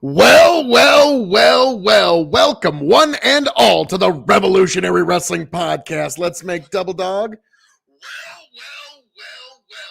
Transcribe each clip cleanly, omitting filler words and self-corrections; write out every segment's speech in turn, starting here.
Well, welcome one and all to the Revolutionary Wrestling Podcast. Let's make double dog.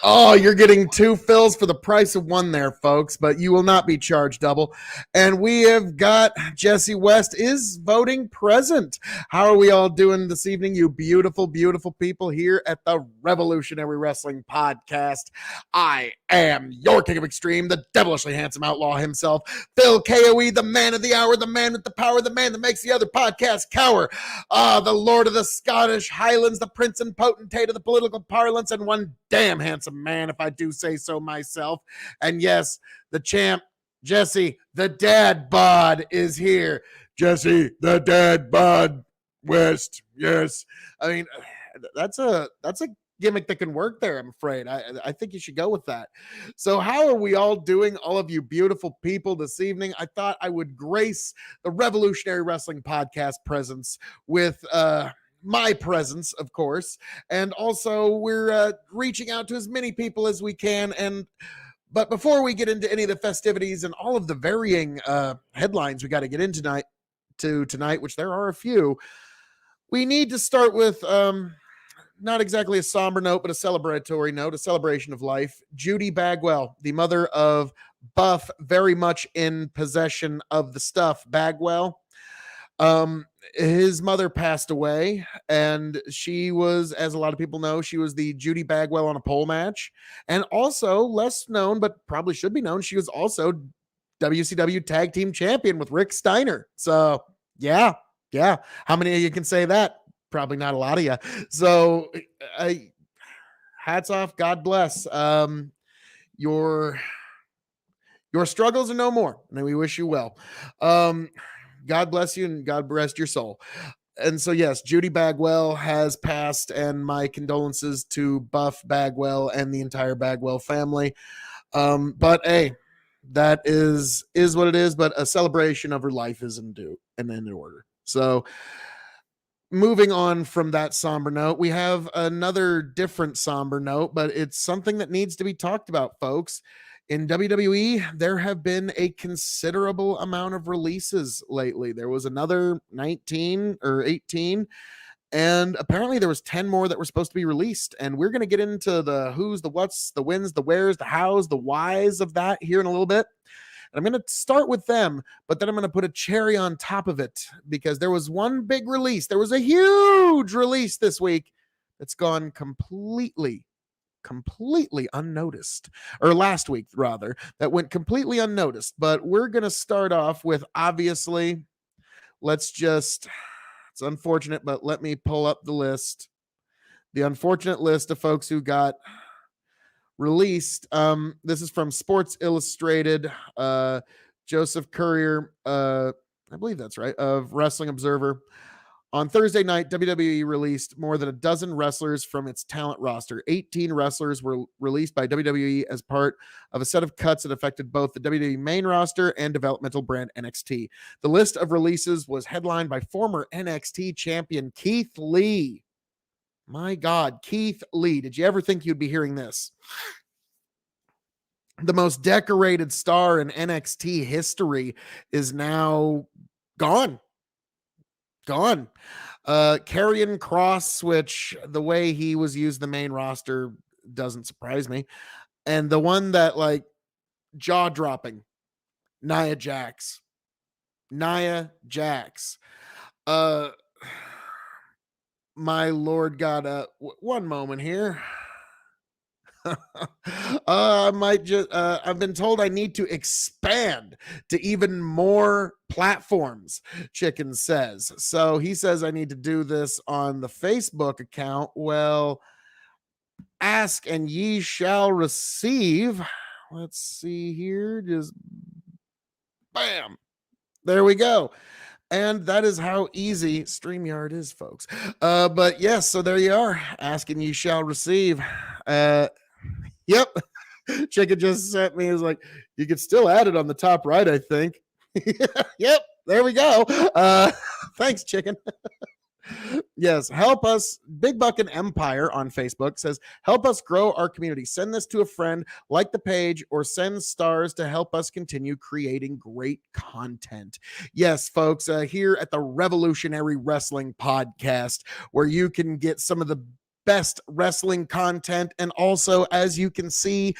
Oh, you're getting two fills for the price of one there, folks, but you will not be charged double. And we have got Jesse West is voting present. How are we all doing this evening, you beautiful, beautiful people here at the Revolutionary Wrestling Podcast? I am your King of Extreme, the devilishly handsome outlaw himself, Phil KOE, the man of the hour, the man with the power, the man that makes the other podcast cower. The Lord of the Scottish Highlands, the prince and potentate of the political parlance, and one damn handsome man, if I do say so myself. And yes, the champ, Jesse, the dad bod, is here. Jesse, the dad bod West. Yes. I mean, that's a gimmick that can work there, I'm afraid. I think you should go with that. So how are we all doing, all of you beautiful people, this evening? I thought I would grace the Revolutionary Wrestling Podcast presence with my presence, of course, and also we're reaching out to as many people as we can. But before we get into any of the festivities and all of the varying headlines we got to get in tonight, which there are a few, we need to start with not exactly a somber note, but a celebratory note, a celebration of life. Judy Bagwell, the mother of Buff, very much in possession of the stuff, Bagwell. His mother passed away, and she was, as a lot of people know, she was the Judy Bagwell on a pole match. And also, less known, but probably should be known, she was also WCW Tag Team Champion with Rick Steiner. So, yeah. How many of you can say that? Probably not a lot of you. So, hats off. God bless. Your struggles are no more, and we wish you well. God bless you and God rest your soul. And so, yes, Judy Bagwell has passed, and my condolences to Buff Bagwell and the entire Bagwell family. But hey, that is what it is. But a celebration of her life is in order. So, moving on from that somber note, we have another different somber note, but it's something that needs to be talked about, folks. In WWE, there have been a considerable amount of releases lately. There was another 19 or 18, and apparently there was 10 more that were supposed to be released. And we're going to get into the who's, the what's, the whens, the where's, the how's, the whys of that here in a little bit. And I'm going to start with them, but then I'm going to put a cherry on top of it because there was one big release. There was a huge release this week that's gone completely unnoticed, or last week rather, that went completely unnoticed. But we're going to start off with, obviously, it's unfortunate, but let me pull up the list. The unfortunate list of folks who got released. This is from Sports Illustrated. Joseph Courier, I believe that's right, of Wrestling Observer. On Thursday night, WWE released more than a dozen wrestlers from its talent roster. 18 wrestlers were released by WWE as part of a set of cuts that affected both the WWE main roster and developmental brand NXT. The list of releases was headlined by former NXT champion Keith Lee. My God, Keith Lee. Did you ever think you'd be hearing this? The most decorated star in NXT history is now gone. Karrion Kross, which the way he was used the main roster doesn't surprise me. And the one that, like, jaw-dropping, Nia Jax. My Lord God, one moment here. I've been told I need to expand to even more platforms, Chicken says. So he says I need to do this on the Facebook account. Well, ask and ye shall receive. Let's see here. Just bam. There we go. And that is how easy StreamYard is, folks. But yes, so there you are. Ask and ye shall receive. Yep. Chicken just sent me, is like, you could still add it on the top right, I think. Yep, there we go. Thanks, Chicken. Yes, help us. Big Buck and Empire on Facebook says, help us grow our community. Send this to a friend, like the page, or send stars to help us continue creating great content. Yes, folks, here at the Revolutionary Wrestling Podcast, where you can get some of the best wrestling content. And also, as you can see,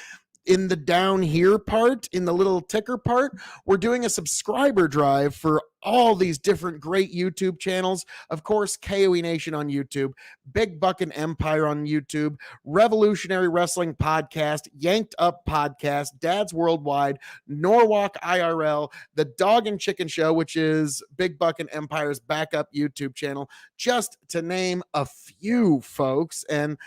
in the down here part, in the little ticker part, we're doing a subscriber drive for all these different great YouTube channels. Of course, KOE Nation on YouTube, Big Buck and Empire on YouTube, Revolutionary Wrestling Podcast, Yanked Up Podcast, Dad's Worldwide, Norwalk IRL, The Dog and Chicken Show, which is Big Buck and Empire's backup YouTube channel, just to name a few, folks. And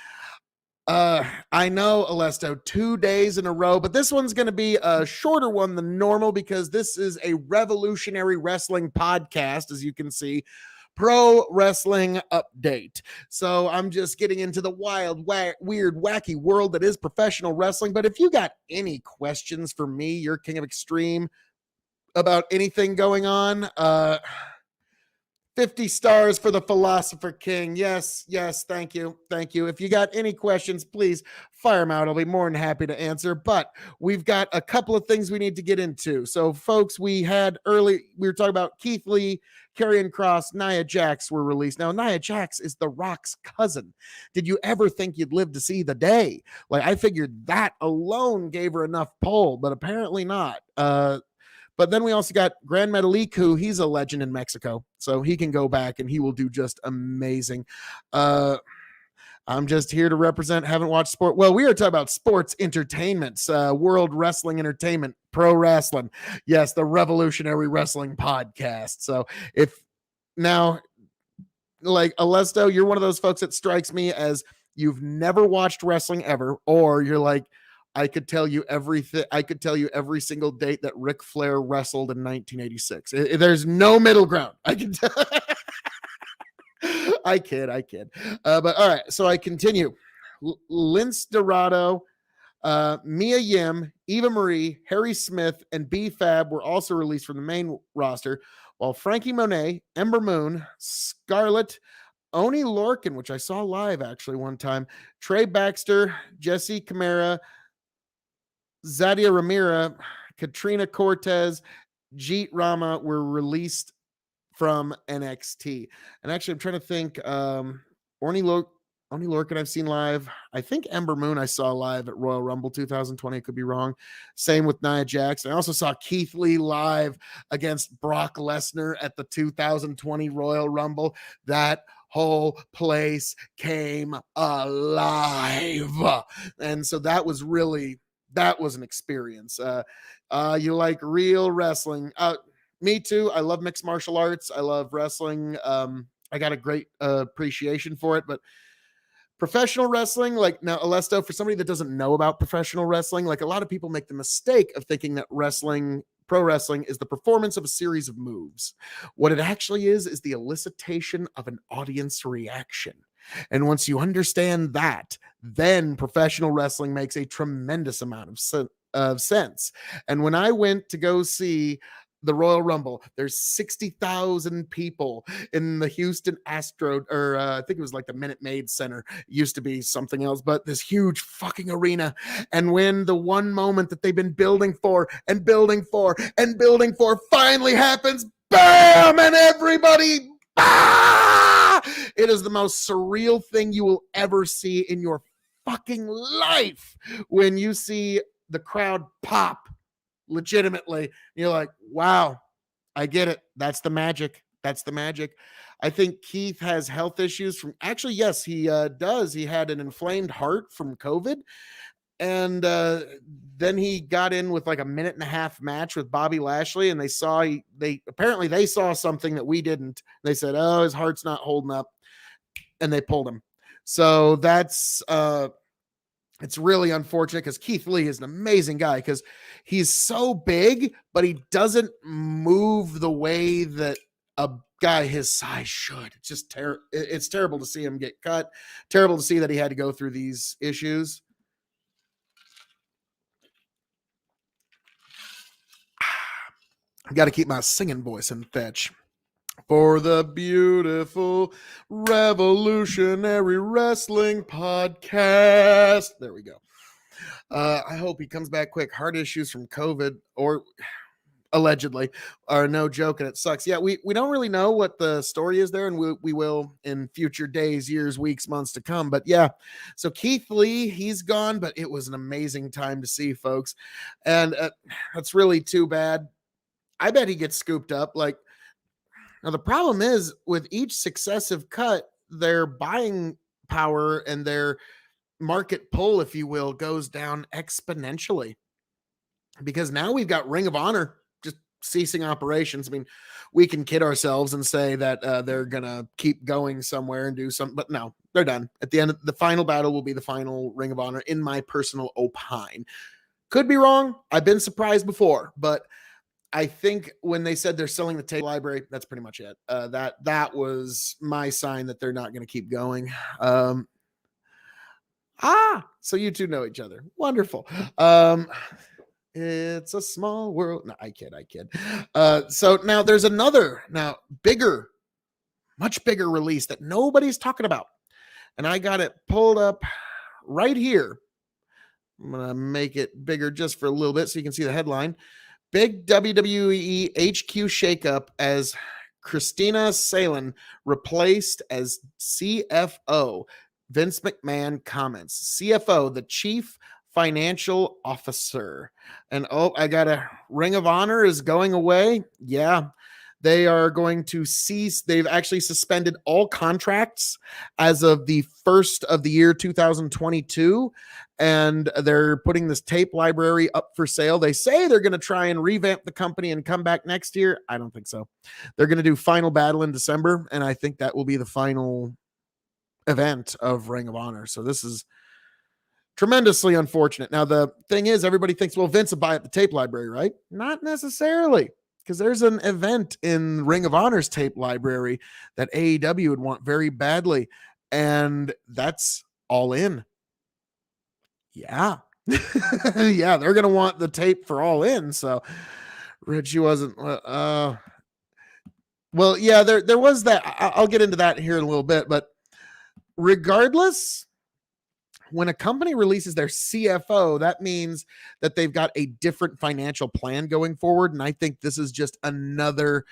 I know, Alesto, 2 days in a row, but this one's going to be a shorter one than normal because this is a Revolutionary Wrestling Podcast, as you can see, pro wrestling update. So I'm just getting into the wild, weird, wacky world that is professional wrestling. But if you got any questions for me, your King of Extreme, about anything going on, 50 stars for the Philosopher King. Yes, thank you. If you got any questions, please fire them out. I'll be more than happy to answer. But we've got a couple of things we need to get into. So, folks, we were talking about Keith Lee, Karrion Kross, Nia Jax were released. Now, Nia Jax is The Rock's cousin. Did you ever think you'd live to see the day? Like, I figured that alone gave her enough pull, but apparently not. But then we also got Grand Metalik, who he's a legend in Mexico, so he can go back and he will do just amazing. I'm just here to represent. Haven't watched sport. Well, we are talking about sports entertainments, world wrestling entertainment, pro wrestling. Yes, the Revolutionary Wrestling Podcast. So if now, like Alesto, you're one of those folks that strikes me as you've never watched wrestling ever, or you're like, I could tell you everything. I could tell you every single date that Ric Flair wrestled in 1986. There's no middle ground. I can tell. I kid. But all right. So I continue. Lince Dorado, Mia Yim, Eva Marie, Harry Smith, and B-Fab were also released from the main roster, while Frankie Monet, Ember Moon, Scarlett, Oni Lorcan, which I saw live actually one time, Trey Baxter, Jesse Camara, Zadia Ramira, Katrina Cortez, Jeet Rama were released from NXT. And actually, I'm trying to think. Oni Lorcan I've seen live. I think Ember Moon I saw live at Royal Rumble 2020. I could be wrong. Same with Nia Jax. I also saw Keith Lee live against Brock Lesnar at the 2020 Royal Rumble. That whole place came alive. And so that was an experience. You like real wrestling. Me too. I love mixed martial arts. I love wrestling. I got a great appreciation for it, but professional wrestling, like now, Alesto, for somebody that doesn't know about professional wrestling, like a lot of people make the mistake of thinking that pro wrestling is the performance of a series of moves. What it actually is the elicitation of an audience reaction. And once you understand that, then professional wrestling makes a tremendous amount of sense. And when I went to go see the Royal Rumble, there's 60,000 people in the Houston Astro, or I think it was like the Minute Maid Center. It used to be something else, but this huge fucking arena. And when the one moment that they've been building for finally happens, bam, and everybody, it is the most surreal thing you will ever see in your fucking life when you see the crowd pop legitimately. You're like, wow, I get it. That's the magic. I think Keith has health issues from, actually, yes, he does. He had an inflamed heart from COVID. And then he got in with like a 1.5-minute match with Bobby Lashley, and they saw something that we didn't. They said, oh, his heart's not holding up, and they pulled him. So that's it's really unfortunate because Keith Lee is an amazing guy because he's so big, but he doesn't move the way that a guy his size should. It's just it's terrible to see him get cut. Terrible to see that he had to go through these issues. I've got to keep my singing voice in fetch. for the beautiful revolutionary wrestling podcast. There we go. I hope he comes back quick. Heart issues from COVID, or allegedly, are no joke, and it sucks. Yeah, we don't really know what the story is there, and we will in future days, years, weeks, months to come. But yeah, so Keith Lee, he's gone, but it was an amazing time to see, folks, and that's really too bad. I bet he gets scooped up. Like, now the problem is with each successive cut, their buying power and their market pull, if you will, goes down exponentially, because now we've got Ring of Honor just ceasing operations. I mean, we can kid ourselves and say that they're gonna keep going somewhere and do something, but no, they're done. At the end of the final battle will be the final Ring of Honor, in my personal opine. Could be wrong. I've been surprised before, but I think when they said they're selling the tape library, that's pretty much it. That was my sign that they're not going to keep going. So you two know each other. Wonderful. It's a small world. No, I kid. So now there's another, bigger, much bigger release that nobody's talking about. And I got it pulled up right here. I'm going to make it bigger just for a little bit so you can see the headline. Big WWE HQ shakeup as Christina Salen replaced as CFO. Vince McMahon comments. CFO, the Chief Financial Officer. And I got a Ring of Honor is going away. Yeah. They are going to cease. They've actually suspended all contracts as of the first of the year 2022. And they're putting this tape library up for sale. They say they're going to try and revamp the company and come back next year. I don't think so. They're going to do Final Battle in December, and I think that will be the final event of Ring of Honor. So this is tremendously unfortunate. Now, the thing is, everybody thinks, well, Vince will buy up the tape library, right? Not necessarily, because there's an event in Ring of Honor's tape library that AEW would want very badly, and that's All In. Yeah. Yeah, they're going to want the tape for All In. So Richie wasn't, well, yeah, there was that. I'll get into that here in a little bit, but regardless, when a company releases their CFO, that means that they've got a different financial plan going forward. And I think this is just another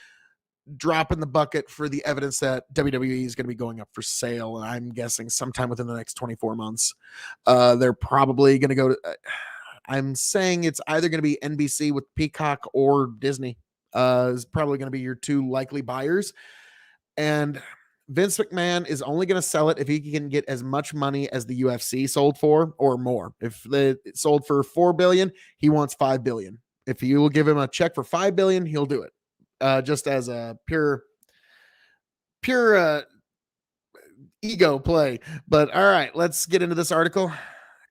drop in the bucket for the evidence that WWE is going to be going up for sale. And I'm guessing sometime within the next 24 months. They're probably going to go to, I'm saying it's either going to be NBC with Peacock or Disney. Is probably going to be your two likely buyers. And Vince McMahon is only going to sell it if he can get as much money as the UFC sold for or more. If it sold for $4 billion, he wants $5 billion. If you will give him a check for $5 billion, he'll do it. Just as a pure ego play. But all right, let's get into this article.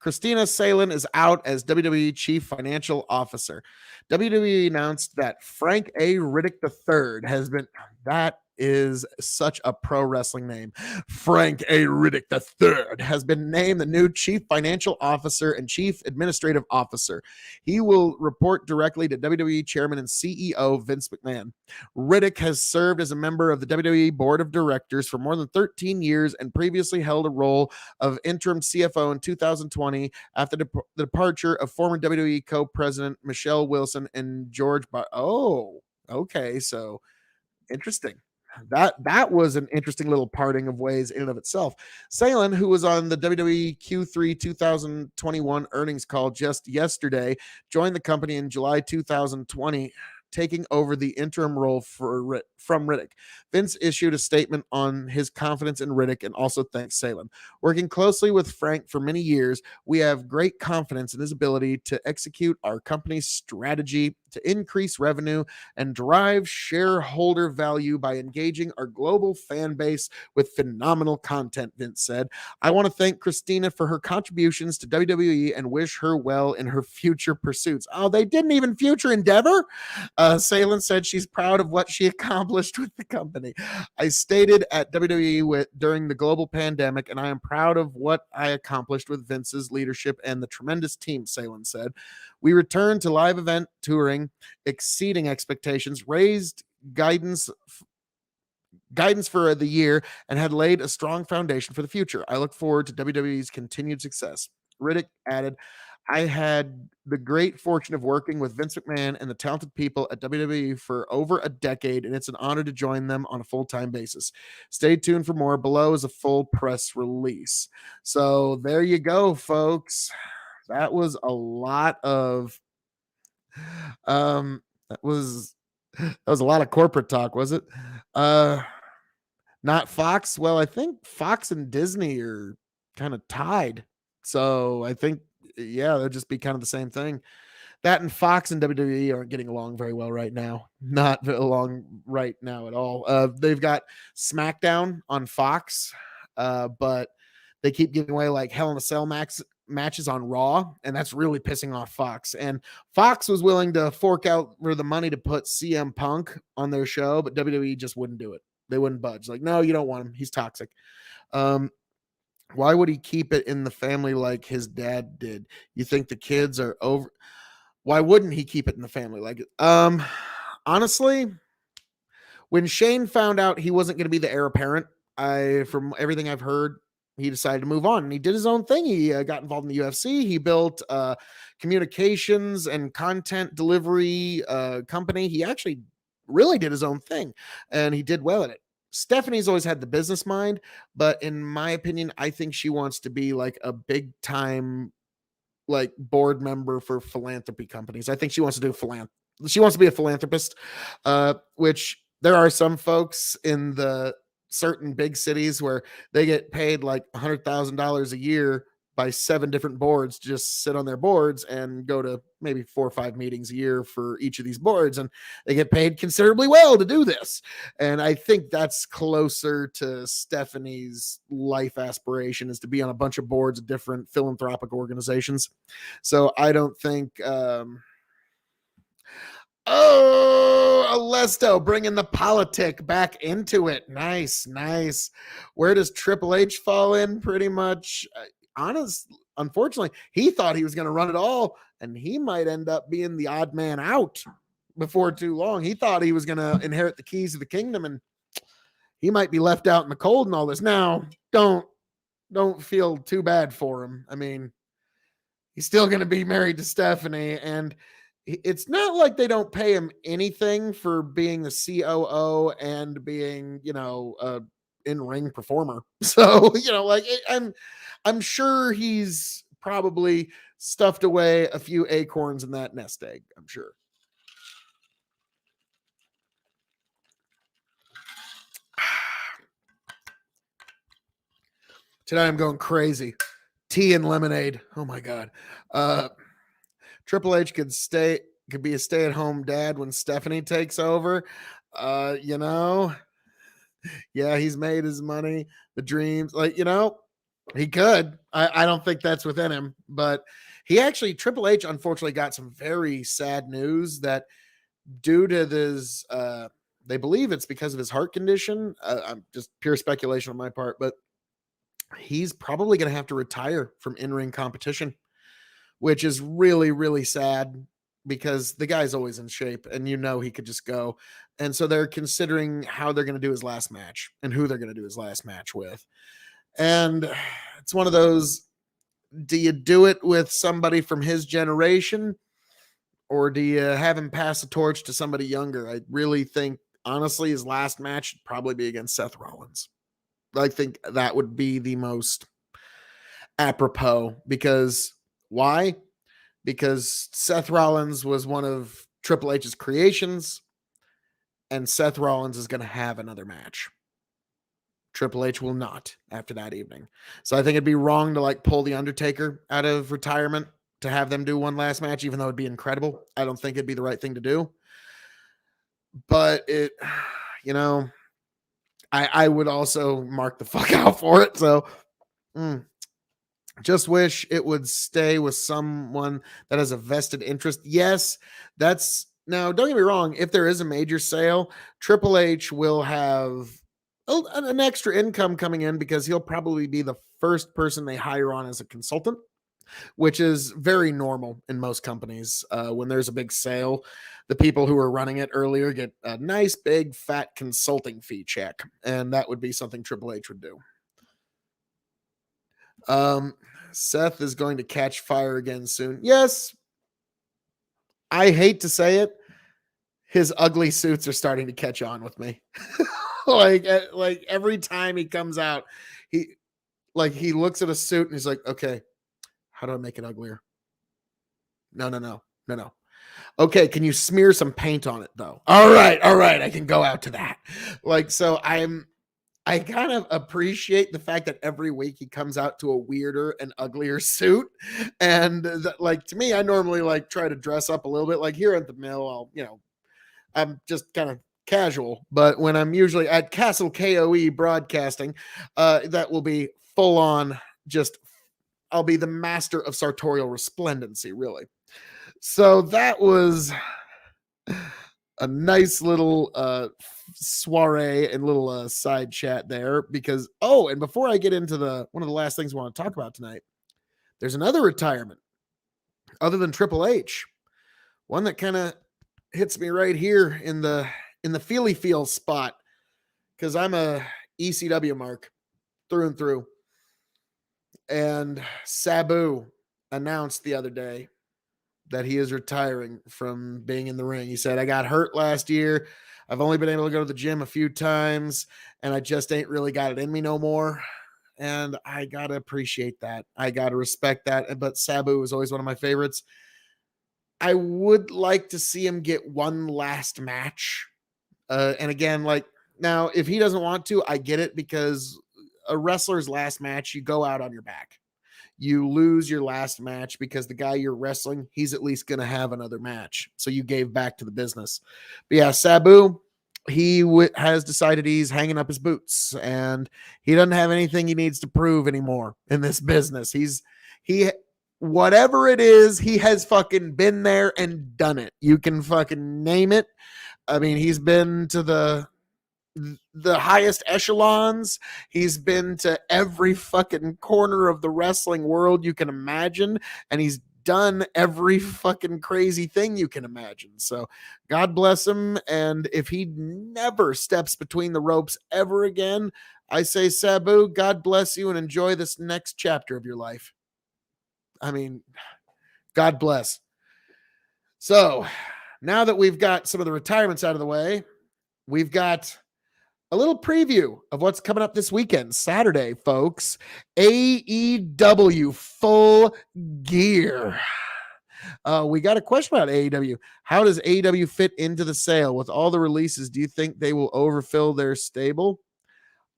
Christina Salen is out as WWE Chief Financial Officer. WWE announced that Frank A. Riddick III has been, that is such a pro wrestling name. Frank A. Riddick III has been named the new Chief Financial Officer and Chief Administrative Officer. He will report directly to WWE Chairman and CEO Vince McMahon. Riddick has served as a member of the WWE Board of Directors for more than 13 years and previously held a role of interim CFO in 2020 after the departure of former WWE co-president Michelle Wilson and George. Okay, so interesting. That was an interesting little parting of ways in and of itself. Salen, who was on the WWE Q3 2021 earnings call just yesterday, joined the company in July 2020, taking over the interim role from Riddick. Vince issued a statement on his confidence in Riddick and also thanked Salen. Working closely with Frank for many years, we have great confidence in his ability to execute our company's strategy to increase revenue and drive shareholder value by engaging our global fan base with phenomenal content, Vince said. I want to thank Christina for her contributions to WWE and wish her well in her future pursuits. Oh, they didn't even future endeavor? Salen said she's proud of what she accomplished with the company. I stated at WWE during the global pandemic, and I am proud of what I accomplished with Vince's leadership and the tremendous team, Salen said. We returned to live event touring, exceeding expectations, raised guidance guidance for the year and had laid a strong foundation for the future. I look forward to WWE's continued success. Riddick added, I had the great fortune of working with Vince McMahon and the talented people at WWE for over a decade, and it's an honor to join them on a full-time basis. Stay tuned for more. Below is a full press release. So there you go, folks. That was a lot of that was a lot of corporate talk, was it? Not Fox. Well, I think Fox and Disney are kind of tied. So I think, yeah, they'll just be kind of the same thing. That and Fox and WWE aren't getting along very well right now. Not along right now at all. They've got SmackDown on Fox, but they keep giving away like Hell in a Cell matches on Raw, and that's really pissing off Fox. And Fox was willing to fork out for the money to put CM Punk on their show, but WWE just wouldn't do it. They wouldn't budge. Like, no, you don't want him. He's toxic. Why would he keep it in the family like his dad did? You think the kids are over? Why wouldn't he keep it in the family? Like, honestly, when Shane found out he wasn't going to be the heir apparent, from everything I've heard, he decided to move on and he did his own thing. He got involved in the UFC. He built communications and content delivery company. He actually really did his own thing and he did well at it. Stephanie's always had the business mind, but in my opinion, I think she wants to be like a big time like board member for philanthropy companies. I think she wants to do she wants to be a philanthropist, which there are some folks in the certain big cities where they get paid like $100,000 a year by 7 different boards to just sit on their boards and go to maybe 4 or 5 meetings a year for each of these boards. And they get paid considerably well to do this. And I think that's closer to Stephanie's life aspiration, is to be on a bunch of boards of different philanthropic organizations. So I don't think, Alesto bringing the politic back into it. Nice. Where does Triple H fall in? Pretty much, unfortunately, he thought he was going to run it all, and he might end up being the odd man out before too long. He thought he was going to inherit the keys of the kingdom, and he might be left out in the cold and all this. Now, don't feel too bad for him. I mean, he's still going to be married to Stephanie, and it's not like they don't pay him anything for being the COO and being, a in-ring performer. So, like I'm sure he's probably stuffed away a few acorns in that nest egg. I'm sure. Tonight I'm going crazy. Tea and lemonade. Oh my God. Triple H could be a stay-at-home dad when Stephanie takes over. Yeah, he's made his money, the dreams, he could. I don't think that's within him, but Triple H unfortunately got some very sad news that due to this, they believe it's because of his heart condition. I'm just pure speculation on my part, but he's probably going to have to retire from in-ring competition, which is really, really sad because the guy's always in shape and he could just go. And so they're considering how they're going to do his last match and who they're going to do his last match with. And it's one of those, do you do it with somebody from his generation or do you have him pass the torch to somebody younger? I really think, honestly, his last match should probably be against Seth Rollins. I think that would be the most apropos because why? Because Seth Rollins was one of Triple H's creations and Seth Rollins is going to have another match. Triple H will not after that evening. So I think it'd be wrong to pull the Undertaker out of retirement to have them do one last match, even though it'd be incredible. I don't think it'd be the right thing to do. But I would also mark the fuck out for it. So just wish it would stay with someone that has a vested interest. Yes, now don't get me wrong. If there is a major sale, Triple H will have an extra income coming in because he'll probably be the first person they hire on as a consultant. which is very normal in most companies. When there's a big sale, the people who are running it earlier get a nice big fat consulting fee check, and that would be something Triple H would do. Seth is going to catch fire again soon. Yes, I hate to say it, his ugly suits are starting to catch on with me. like every time he comes out, he looks at a suit and he's like, okay, how do I make it uglier? No. Okay, can you smear some paint on it though? All right, I can go out to that. So I kind of appreciate the fact that every week he comes out to a weirder and uglier suit. And to me, I normally try to dress up a little bit. Like here at the mill, I'm just kind of casual. But when I'm usually at Castle KOE broadcasting, that will be full on I'll be the master of sartorial resplendency, really. So that was a nice little soiree and little side chat there because and before I get into one of the last things we want to talk about tonight, there's another retirement other than Triple H, one that kind of hits me right here in the feely feel spot because I'm a ECW mark through and through, and Sabu announced the other day that he is retiring from being in the ring. He said, I got hurt last year. I've only been able to go to the gym a few times, and I just ain't really got it in me no more. And I got to appreciate that. I got to respect that. But Sabu was always one of my favorites. I would like to see him get one last match. And again, now, if he doesn't want to, I get it, because a wrestler's last match, you go out on your back. You lose your last match because the guy you're wrestling, he's at least going to have another match. So you gave back to the business. But yeah, Sabu, he has decided he's hanging up his boots, and he doesn't have anything he needs to prove anymore in this business. Whatever it is, he has fucking been there and done it. You can fucking name it. I mean, he's been to the highest echelons. He's been to every fucking corner of the wrestling world you can imagine, and he's done every fucking crazy thing you can imagine. So God bless him. And if he never steps between the ropes ever again, I say, Sabu, God bless you and enjoy this next chapter of your life. I mean, God bless. So now that we've got some of the retirements out of the way, we've got a little preview of what's coming up this weekend, Saturday, folks. AEW Full Gear. We got a question about AEW. How does AEW fit into the sale? With all the releases, do you think they will overfill their stable?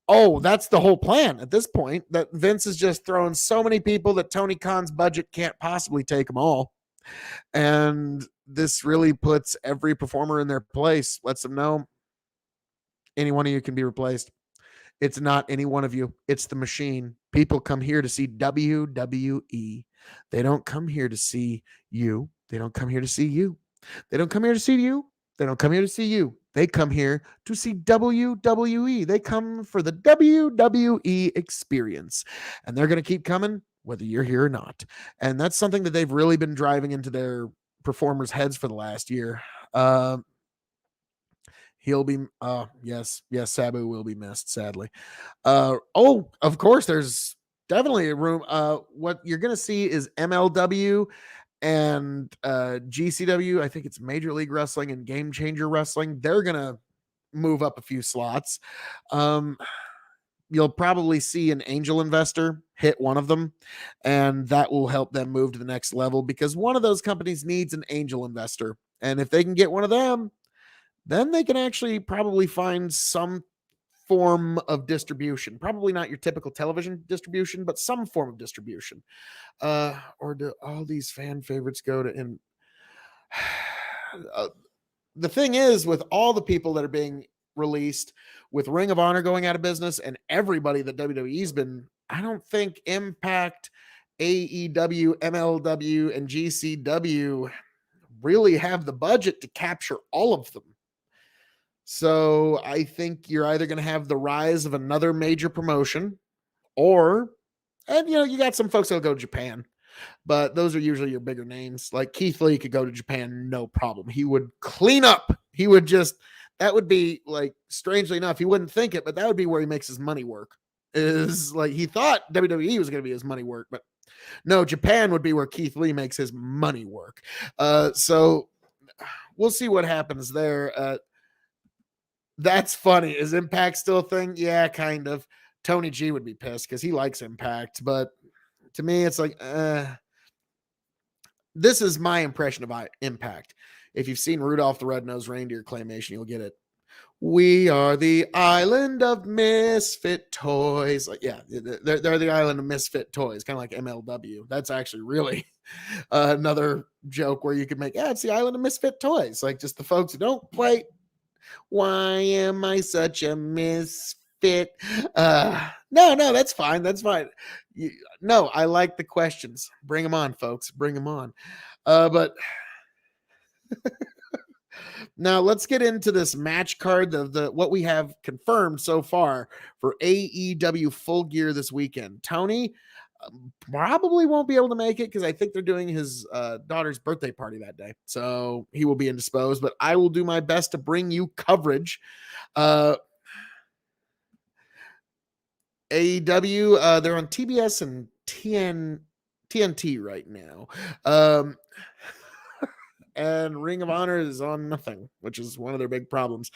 Oh, that's the whole plan at this point, that Vince is just throwing so many people that Tony Khan's budget can't possibly take them all. And this really puts every performer in their place, lets them know any one of you can be replaced. It's not any one of you. It's the machine. People come here to see WWE. They don't come here to see you. They don't come here to see you. They don't come here to see you. They don't come here to see you. They come here to see WWE. They come for the WWE experience. And they're going to keep coming whether you're here or not. And that's something that they've really been driving into their performers' heads for the last year. He'll be yes, Sabu will be missed, sadly. Of course, there's definitely a room. What you're gonna see is MLW and GCW. I think it's Major League Wrestling and Game Changer Wrestling. They're gonna move up a few slots. You'll probably see an angel investor hit one of them, and that will help them move to the next level, because one of those companies needs an angel investor. And if they can get one of them, then they can actually probably find some form of distribution. Probably not your typical television distribution, but some form of distribution. Or do all these fan favorites go to in? The thing is, with all the people that are being released, with Ring of Honor going out of business and everybody that WWE's been, I don't think Impact, AEW, MLW, and GCW really have the budget to capture all of them. So I think you're either going to have the rise of another major promotion, or, and you got some folks that'll go to Japan. but those are usually your bigger names. Like Keith Lee could go to Japan, no problem. He would clean up. He would just, that would be like, strangely enough, he wouldn't think it, but that would be where he makes his money work. Is like he thought WWE was going to be his money work, but no, Japan would be where Keith Lee makes his money work. So we'll see what happens there. That's funny. Is Impact still a thing? Yeah, kind of. Tony G would be pissed because he likes Impact, but to me, it's like, this is my impression of Impact. If you've seen Rudolph the Red-Nosed Reindeer claymation, you'll get it. We are the island of misfit toys. Like, yeah, they're the island of misfit toys, kind of like MLW. That's actually really another joke where you could make, yeah, it's the island of misfit toys. Like just the folks who don't quite. Why am I such a misfit? No, that's fine. That's fine. No, I like the questions. Bring them on, folks. Bring them on. But now let's get into this match card, the what we have confirmed so far for AEW Full Gear this weekend. Tony probably won't be able to make it because I think they're doing his daughter's birthday party that day. So he will be indisposed, but I will do my best to bring you coverage. AEW, they're on TBS and TNT right now. And Ring of Honor is on nothing, which is one of their big problems.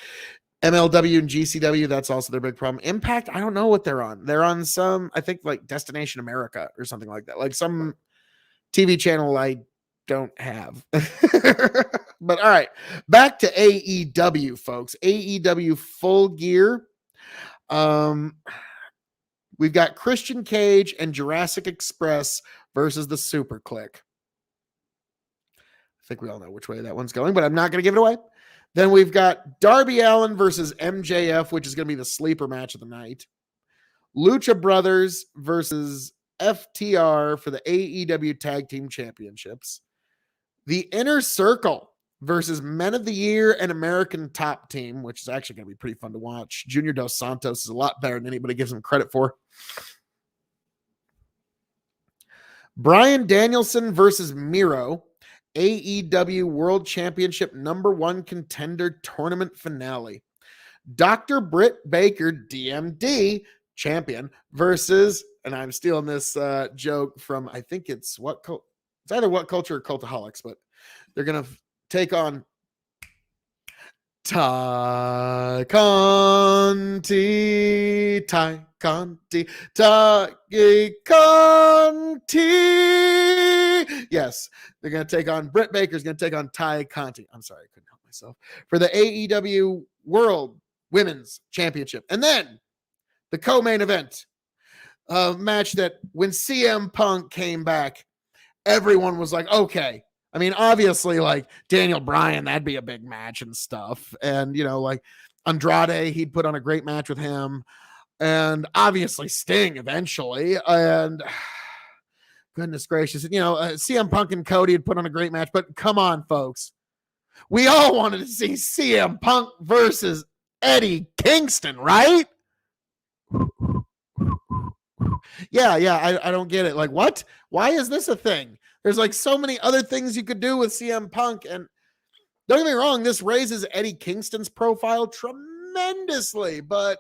MLW and GCW, that's also their big problem. Impact, I don't know what they're on. They're on some, I think, like Destination America or something like that. Like some TV channel I don't have. But all right, back to AEW, folks. AEW Full Gear. We've got Christian Cage and Jurassic Express versus the Super Click. I think we all know which way that one's going, but I'm not going to give it away. Then we've got Darby Allin versus MJF, which is going to be the sleeper match of the night. Lucha Brothers versus FTR for the AEW Tag Team Championships. The Inner Circle versus Men of the Year and American Top Team, which is actually going to be pretty fun to watch. Junior Dos Santos is a lot better than anybody gives him credit for. Bryan Danielson versus Miro. AEW World Championship #1 contender tournament finale. Dr. Britt Baker, DMD champion, versus, and I'm stealing this joke from, I think it's it's either What Culture or Cultaholics, but they're going to take on Ty Conti. Yes, they're going to take on Britt Baker's going to take on Ty Conti. I'm sorry, I couldn't help myself. For the AEW World Women's Championship. And then the co-main event match that when CM Punk came back, everyone was like, okay. I mean, obviously, like Daniel Bryan, that'd be a big match and stuff. And, you know, like Andrade, he'd put on a great match with him. And obviously Sting eventually. And goodness gracious, you know, CM Punk and Cody had put on a great match. But come on, folks. We all wanted to see CM Punk versus Eddie Kingston, right? Yeah, I don't get it. Like, what? Why is this a thing? There's like so many other things you could do with CM Punk. And don't get me wrong, this raises Eddie Kingston's profile tremendously, but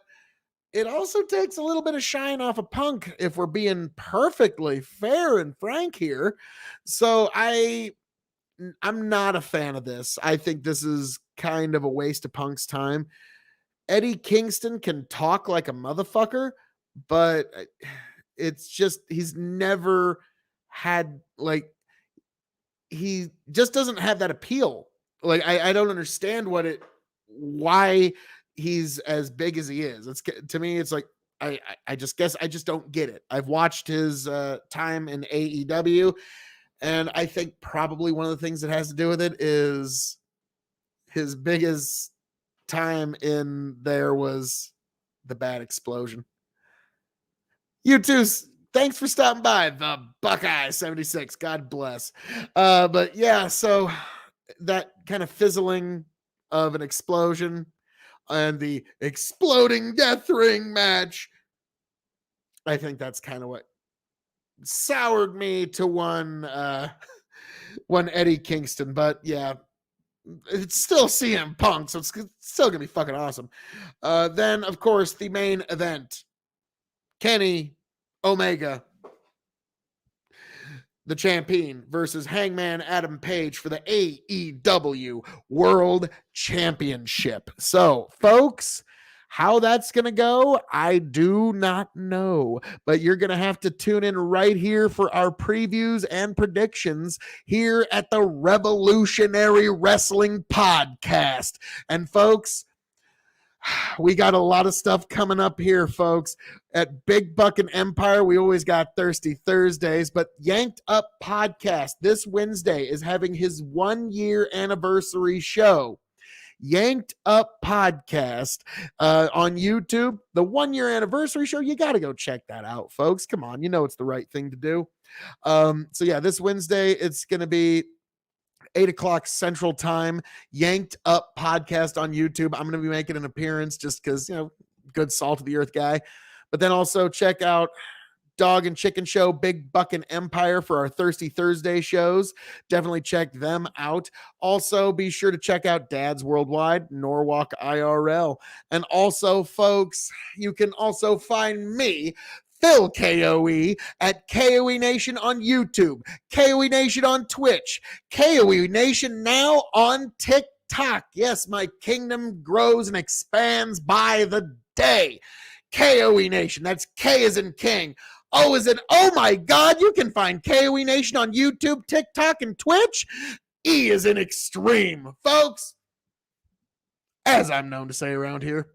it also takes a little bit of shine off of Punk if we're being perfectly fair and frank here. So I'm not a fan of this. I think this is kind of a waste of Punk's time. Eddie Kingston can talk like a motherfucker, but it's just, he's never had, like, he just doesn't have that appeal. Like, I don't understand why he's as big as he is. To me, it's like, I just guess I just don't get it. I've watched his time in AEW, and I think probably one of the things that has to do with it is his biggest time in there was the bad explosion. You too. Thanks for stopping by, the Buckeye 76. God bless. But yeah, so that kind of fizzling of an explosion and the exploding death ring match, I think that's kind of what soured me to one Eddie Kingston, but yeah, it's still CM Punk, so it's still gonna be fucking awesome. Then, of course, the main event: Kenny Omega, the champion, versus Hangman Adam Page for the AEW World Championship. So, folks, how that's going to go, I do not know, but you're going to have to tune in right here for our previews and predictions here at the Revolutionary Wrestling Podcast. And folks, we got a lot of stuff coming up here, folks. At Big Buck and Empire, we always got Thirsty Thursdays, but Yanked Up Podcast this Wednesday is having his 1-year anniversary show. Yanked Up Podcast on YouTube, the 1-year anniversary show. You got to go check that out, folks. Come on, you know it's the right thing to do. So yeah, this Wednesday, it's going to be 8 o'clock Central Time, Yanked Up Podcast on YouTube. I'm going to be making an appearance just because, you know, good salt of the earth guy. But then also check out Dog and Chicken Show, Big Buck and Empire for our Thirsty Thursday shows. Definitely check them out. Also, be sure to check out Dad's Worldwide, Norwalk IRL. And also, folks, you can also find me, Phil KOE, at KOE Nation on YouTube, KOE Nation on Twitch, KOE Nation now on TikTok. Yes, my kingdom grows and expands by the day. KOE Nation, that's K as in King, O as in, oh my God, you can find KOE Nation on YouTube, TikTok, and Twitch. E as in Extreme. Folks, as I'm known to say around here,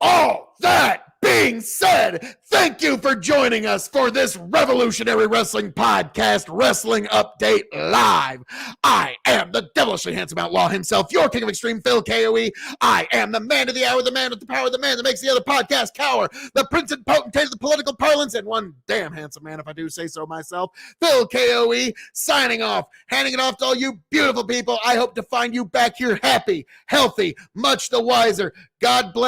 all that being said, thank you for joining us for this Revolutionary Wrestling Podcast Wrestling Update Live. I am the devilishly handsome outlaw himself, your king of extreme, Phil KOE. I am the man of the hour, the man with the power, the man that makes the other podcast cower, the prince and potentate of the political parlance, and one damn handsome man, if I do say so myself, Phil KOE, signing off, handing it off to all you beautiful people. I hope to find you back here happy, healthy, much the wiser. God bless.